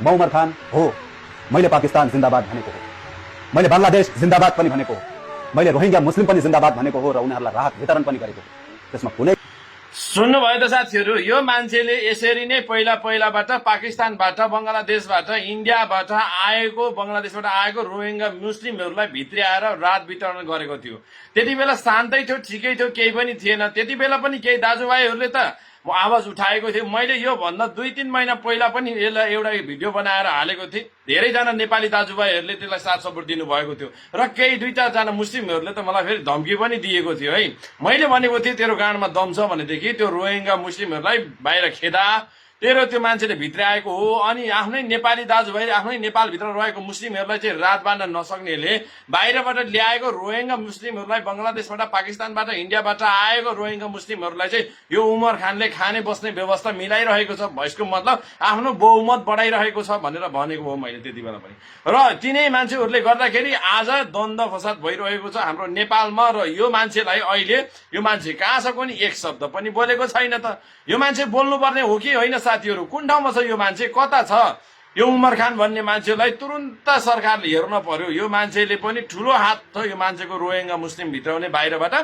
म उमर खान हो। मैले पाकिस्तान जिन्दाबाद भनेको हो। मैले बंगलादेश जिन्दाबाद पनि भनेको हो। मैले रोहिंग्या मुस्लिम पनि जिन्दाबाद भनेको हो र उनीहरूलाई राहत वितरण पनि गरेको हो। त्यसमा कुनै सुन्नुभयो त साथीहरू, यो मान्छेले यसरी नै पहिलाबाट पाकिस्तानबाट, बंगलादेशबाट, इन्डियाबाट आएको, बंगलादेशबाट आएको रोहिंग्या मुस्लिमहरूलाई भित्र्याएर राहत वितरण गरेको थियो। त्यति बेला शान्तै थियो, ठिकै थियो, केही पनि थिएन। त्यति बेला पनि केही दाजुभाइहरूले त आवाज उठाएको थियो। मैले यो भन्दा 2-3 महिना पहिला पनि यसलाई एउटा भिडियो बनाएर हालेको थिएँ। धेरैजना नेपाली दाजुभाइहरूले त्यसलाई साथ सपोर्ट दिनुभएको थियो र केही 2-4 जना मुस्लिमहरूले त मलाई फेरि धम्की पनि दिएको थियो है। मैले भनेको थिएँ तेरो गाडमा दम छ भनेदेखि त्यो रोहिंग्या मुस्लिमहरूलाई बाहिर खेदा, तेरो त्यो मान्छेले भित्र आएको हो। अनि आफ्नै नेपाली दाजुभाइ, आफ्नै नेपालभित्र रहेको मुस्लिमहरूलाई चाहिँ रात बाँड्न नसक्नेले बाहिरबाट ल्याएको रोहिंग्या मुस्लिमहरूलाई, बंगलादेशबाट, पाकिस्तानबाट, इन्डियाबाट आएको रोहिंग्या मुस्लिमहरूलाई चाहिँ यो उमर खानले खाने बस्ने व्यवस्था मिलाइरहेको छ। भएसको मतलब आफ्नो बहुमत बढाइरहेको छ भनेर भनेको हो मैले त्यति बेला पनि। र तिनै मान्छेहरूले गर्दाखेरि आज द्वन्द्व फसाद भइरहेको छ हाम्रो नेपालमा। र यो मान्छेलाई अहिले यो मान्छे कहाँ छ कोनी एक शब्द पनि बोलेको छैन त। यो मान्छे बोल्नुपर्ने हो कि होइन साथीहरू? कुन ठाउँमा छ यो मान्छे? कता छ यो उमर खान भन्ने मान्छेलाई? तुरुन्त सरकारले हेर्न पर्यो। यो मान्छेले पनि ठुलो हात छ यो मान्छेको रोहिंग्या मुस्लिम भित्राउने बाहिरबाट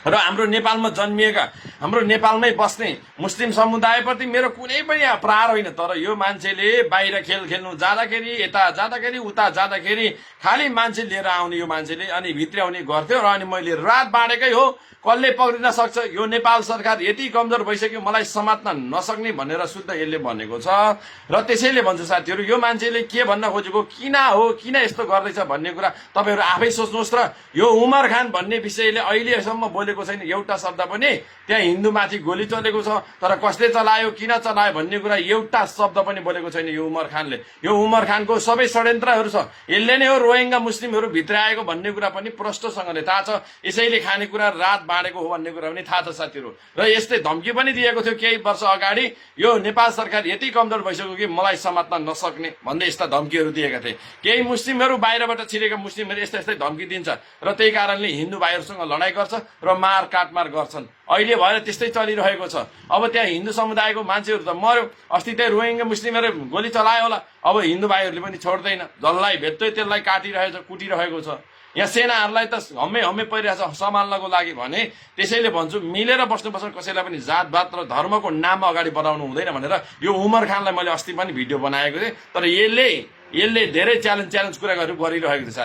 र हाम्रो नेपालमा जन्मिएका, हाम्रो नेपालमै बस्ने मुस्लिम समुदायप्रति मेरो कुनै पनि प्रहार होइन। तर यो मान्छेले बाहिर खेल खेल्नु जाँदाखेरि, यता जाँदाखेरि, उता जाँदाखेरि खालि मान्छे लिएर आउने यो मान्छेले अनि भित्र्याउने गर्थ्यो। र अनि मैले रात बाँडेकै हो। कसले पक्रिन सक्छ? यो नेपाल सरकार यति कमजोर भइसक्यो, मलाई समात्न नसक्ने भनेर शुद्ध यसले भनेको छ। र त्यसैले भन्छु साथीहरू, यो मान्छेले के भन्न खोजेको, किन हो, किन यस्तो गर्दैछ भन्ने कुरा तपाईँहरू आफै सोच्नुहोस्। र यो उमर खान भन्ने विषयले अहिलेसम्म बोलेको छैन एउटा शब्द पनि। त्यहाँ हिन्दूमाथि गोली चलेको छ, तर कसले चलायो, किन चलायो भन्ने कुरा एउटा शब्द पनि बोलेको छैन यो उमर खानले। यो उमर खानको सबै षड्यन्त्रहरू छ। यसले नै हो रोहिंग्या मुस्लिमहरू भित्र आएको भन्ने कुरा पनि प्रष्टसँगले थाहा छ। यसैले खानेकुरा रात बाँडेको हो भन्ने कुरा पनि थाहा छ साथीहरू। र यस्तै धम्की पनि दिएको थियो केही वर्ष अगाडि, यो नेपाल सरकार यति कमजोर भइसक्यो कि मलाई समात्न नसक्ने भन्दै यस्ता धम्कीहरू दिएका थिए। केही मुस्लिमहरू बाहिरबाट छिरेका मुस्लिमहरू यस्तै यस्तै धम्की दिन्छ र त्यही कारणले हिन्दू भाइहरूसँग लडाइँ गर्छ र मार काटमार गर्छन्। अहिले भएर त्यस्तै चलिरहेको छ। अब त्यहाँ हिन्दू समुदायको मान्छेहरू त मर्यो। अस्ति त्यही रोहिंग्या मुस्लिमहरू गोली चलायो होला। अब हिन्दू भाइहरूले पनि छोड्दैन, जसलाई भेट्दै त्यसलाई काटिरहेको छ, कुटिरहेको छ। यहाँ सेनाहरूलाई त हम्मे परिरहेछ सम्हाल्नको लागि भने। त्यसैले भन्छु मिलेर बस्नुपर्छ। कसैलाई पनि जातभात र धर्मको नाममा अगाडि बढाउनु हुँदैन भनेर यो उमर खानलाई मैले अस्ति पनि भिडियो बनाएको थिएँ। तर यसले धेरै च्यालेन्ज कुरा गरिरहेको थियो साथी।